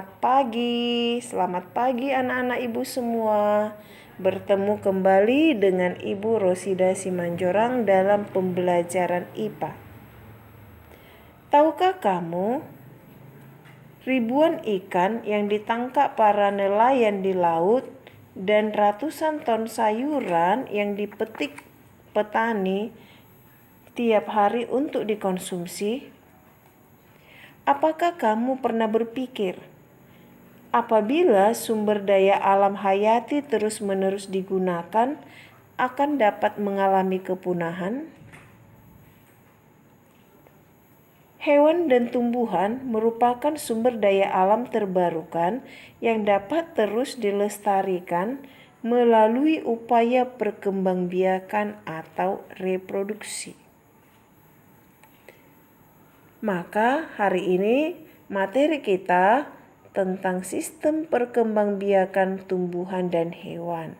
Selamat pagi anak-anak ibu semua. Bertemu kembali dengan Ibu Rosida Simanjorang dalam pembelajaran IPA. Tahukah kamu, ribuan ikan yang ditangkap para nelayan di laut dan ratusan ton sayuran yang dipetik petani tiap hari untuk dikonsumsi? Apakah kamu pernah berpikir, apabila sumber daya alam hayati terus-menerus digunakan, akan dapat mengalami kepunahan? Hewan dan tumbuhan merupakan sumber daya alam terbarukan yang dapat terus dilestarikan melalui upaya perkembangbiakan atau reproduksi. Maka hari ini materi kita tentang sistem perkembangbiakan tumbuhan dan hewan.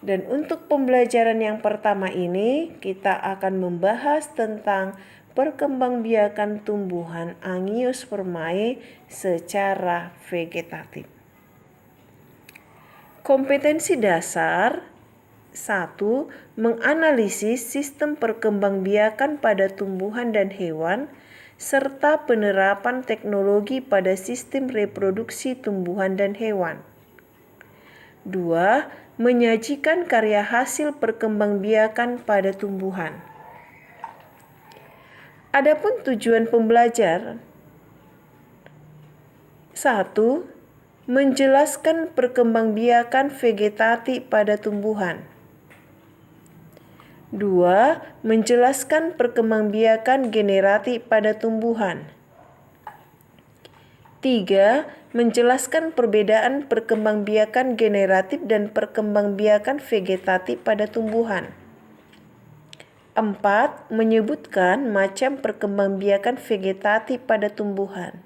Dan untuk pembelajaran yang pertama ini kita akan membahas tentang perkembangbiakan tumbuhan Angiospermae secara vegetatif. Kompetensi dasar 1. Menganalisis sistem perkembangbiakan pada tumbuhan dan hewan serta penerapan teknologi pada sistem reproduksi tumbuhan dan hewan. 2. Menyajikan karya hasil perkembangbiakan pada tumbuhan. Adapun tujuan pembelajaran 1. Menjelaskan perkembangbiakan vegetasi pada tumbuhan. 2. Menjelaskan perkembangbiakan generatif pada tumbuhan. 3. Menjelaskan perbedaan perkembangbiakan generatif dan perkembangbiakan vegetatif pada tumbuhan. 4. Menyebutkan macam perkembangbiakan vegetatif pada tumbuhan.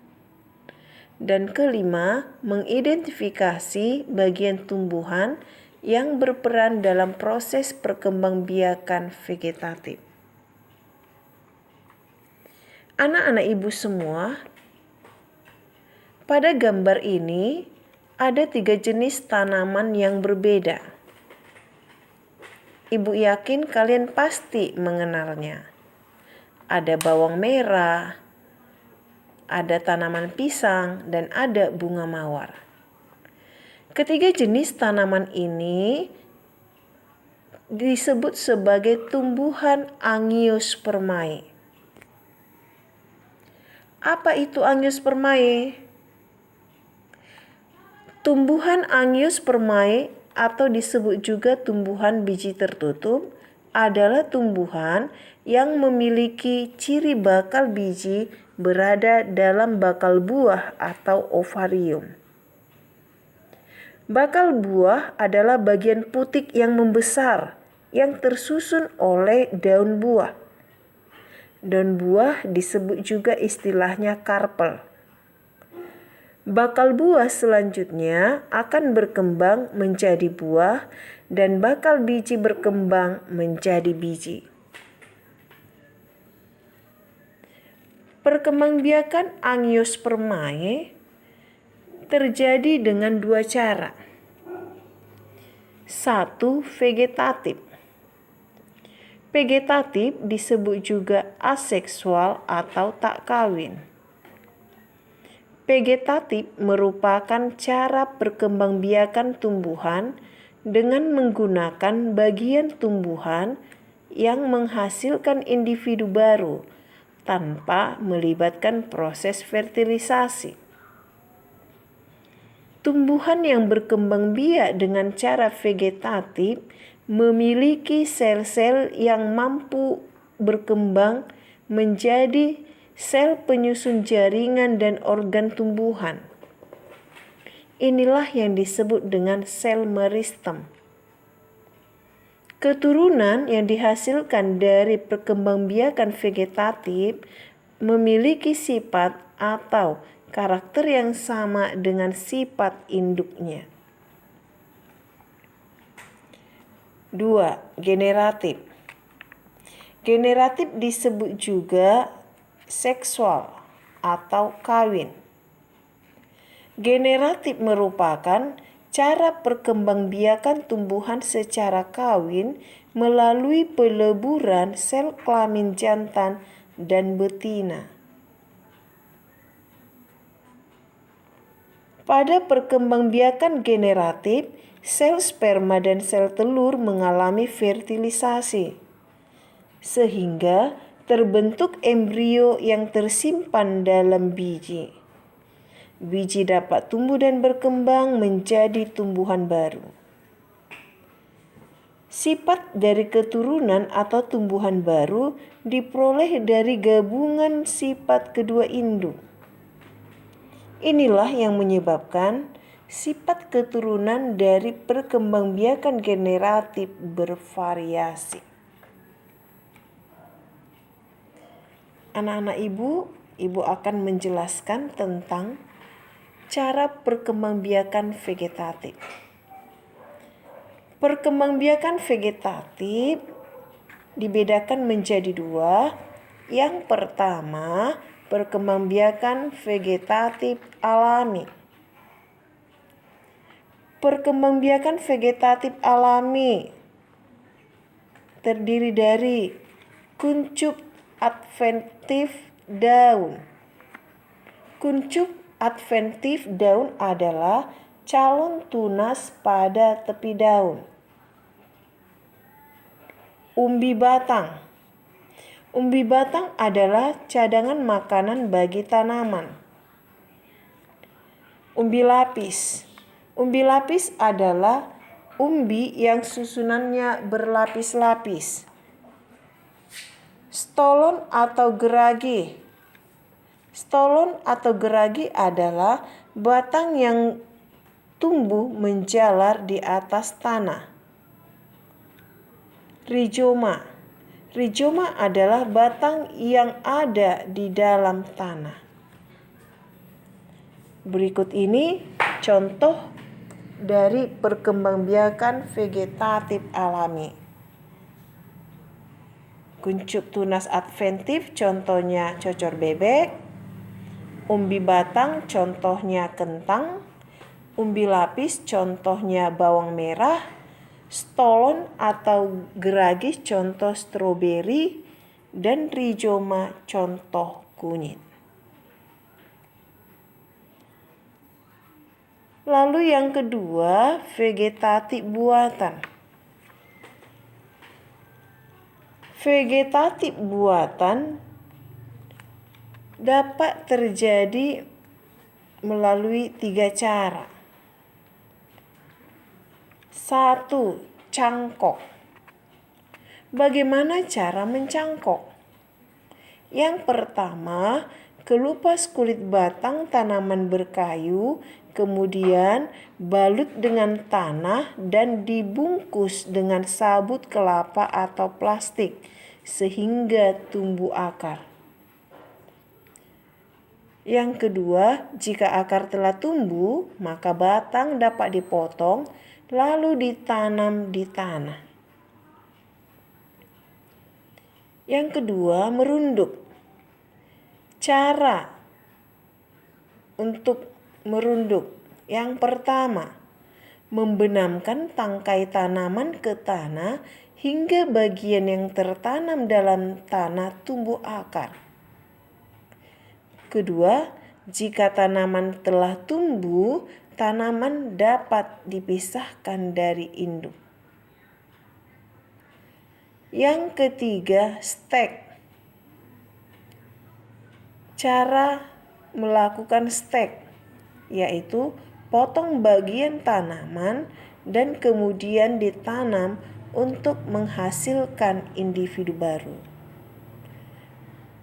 Dan kelima, mengidentifikasi bagian tumbuhan yang berperan dalam proses perkembangbiakan vegetatif. Anak-anak ibu semua, pada gambar ini ada 3 jenis tanaman yang berbeda. Ibu yakin kalian pasti mengenalnya. Ada bawang merah, ada tanaman pisang, dan ada bunga mawar. Ketiga jenis tanaman ini disebut sebagai tumbuhan Angiospermae. Apa itu Angiospermae? Tumbuhan Angiospermae atau disebut juga tumbuhan biji tertutup adalah tumbuhan yang memiliki ciri bakal biji berada dalam bakal buah atau ovarium. Bakal buah adalah bagian putik yang membesar yang tersusun oleh daun buah. Daun buah disebut juga istilahnya karpel. Bakal buah selanjutnya akan berkembang menjadi buah dan bakal biji berkembang menjadi biji. Perkembangbiakan Angiospermae terjadi dengan 2 cara. 1. Vegetatif. Vegetatif disebut juga aseksual atau tak kawin. Vegetatif merupakan cara perkembangbiakan tumbuhan dengan menggunakan bagian tumbuhan yang menghasilkan individu baru tanpa melibatkan proses fertilisasi. Tumbuhan yang berkembang biak dengan cara vegetatif memiliki sel-sel yang mampu berkembang menjadi sel penyusun jaringan dan organ tumbuhan. Inilah yang disebut dengan sel meristem. Keturunan yang dihasilkan dari perkembangbiakan vegetatif memiliki sifat atau karakter yang sama dengan sifat induknya. 2. Generatif. Generatif disebut juga seksual atau kawin. Generatif merupakan cara perkembangbiakan tumbuhan secara kawin melalui peleburan sel kelamin jantan dan betina. Pada perkembangbiakan generatif, sel sperma dan sel telur mengalami fertilisasi, sehingga terbentuk embrio yang tersimpan dalam biji. Biji dapat tumbuh dan berkembang menjadi tumbuhan baru. Sifat dari keturunan atau tumbuhan baru diperoleh dari gabungan sifat kedua induk. Inilah yang menyebabkan sifat keturunan dari perkembangbiakan generatif bervariasi. Anak-anak ibu akan menjelaskan tentang cara perkembangbiakan vegetatif. Perkembangbiakan vegetatif dibedakan menjadi dua. Yang pertama, perkembangbiakan vegetatif alami. Perkembangbiakan vegetatif alami terdiri dari kuncup adventif daun. Kuncup adventif daun adalah calon tunas pada tepi daun. Umbi batang. Umbi batang adalah cadangan makanan bagi tanaman. Umbi lapis. Umbi lapis adalah umbi yang susunannya berlapis-lapis. Stolon atau geragi. Stolon atau geragi adalah batang yang tumbuh menjalar di atas tanah. Rizoma. Rizoma adalah batang yang ada di dalam tanah. Berikut ini contoh dari perkembangbiakan vegetatif alami. Kuncup tunas adventif contohnya cocor bebek. Umbi batang contohnya kentang. Umbi lapis contohnya bawang merah. Stolon atau geragis contoh stroberi, dan rizoma contoh kunyit. Lalu yang kedua, vegetatif buatan. Vegetatif buatan dapat terjadi melalui 3 cara. 1. Cangkok. Bagaimana cara mencangkok? Yang pertama, kelupas kulit batang tanaman berkayu, kemudian balut dengan tanah dan dibungkus dengan sabut kelapa atau plastik sehingga tumbuh akar. Yang kedua, jika akar telah tumbuh, maka batang dapat dipotong lalu ditanam di tanah. Yang kedua, merunduk. Cara untuk merunduk. Yang pertama, membenamkan tangkai tanaman ke tanah hingga bagian yang tertanam dalam tanah tumbuh akar. Kedua, jika tanaman telah tumbuh, tanaman dapat dipisahkan dari induk. Yang ketiga, stek. Cara melakukan stek yaitu potong bagian tanaman dan kemudian ditanam untuk menghasilkan individu baru.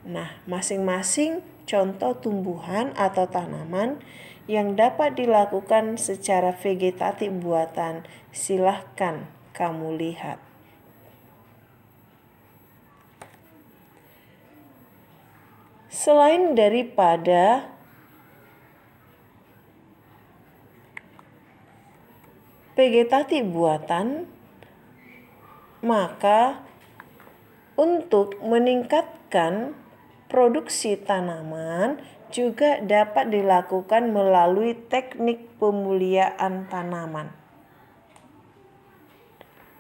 Nah, masing-masing contoh tumbuhan atau tanaman yang dapat dilakukan secara vegetatif buatan, silahkan kamu lihat. Selain daripada vegetatif buatan, maka untuk meningkatkan produksi tanaman juga dapat dilakukan melalui teknik pemuliaan tanaman.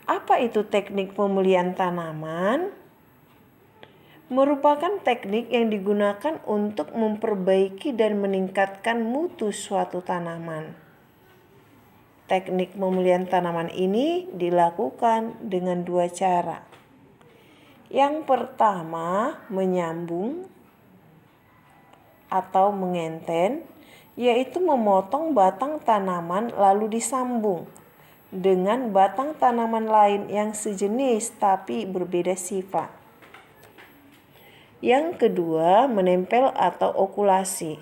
Apa itu teknik pemuliaan tanaman? Merupakan teknik yang digunakan untuk memperbaiki dan meningkatkan mutu suatu tanaman. Teknik pemulihan tanaman ini dilakukan dengan 2 cara. Yang pertama, menyambung atau mengenten, yaitu memotong batang tanaman lalu disambung dengan batang tanaman lain yang sejenis tapi berbeda sifat. Yang kedua, menempel atau okulasi,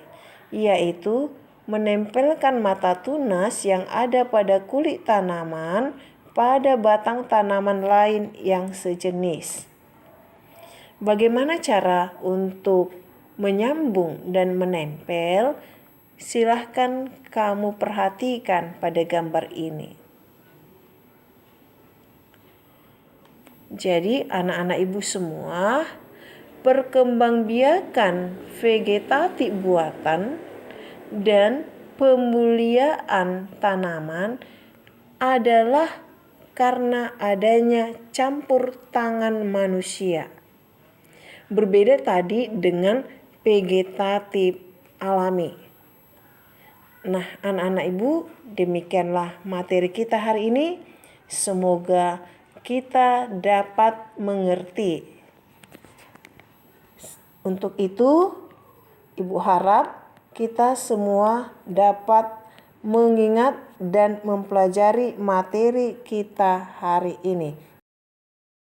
yaitu menempelkan mata tunas yang ada pada kulit tanaman pada batang tanaman lain yang sejenis. Bagaimana cara untuk menyambung dan menempel? Silahkan kamu perhatikan pada gambar ini. Jadi anak-anak ibu semua, perkembangbiakan vegetatif buatan dan pemuliaan tanaman adalah karena adanya campur tangan manusia. Berbeda tadi dengan vegetatif alami. Nah, anak-anak ibu, demikianlah materi kita hari ini. Semoga kita dapat mengerti. Untuk itu, ibu harap kita semua dapat mengingat dan mempelajari materi kita hari ini.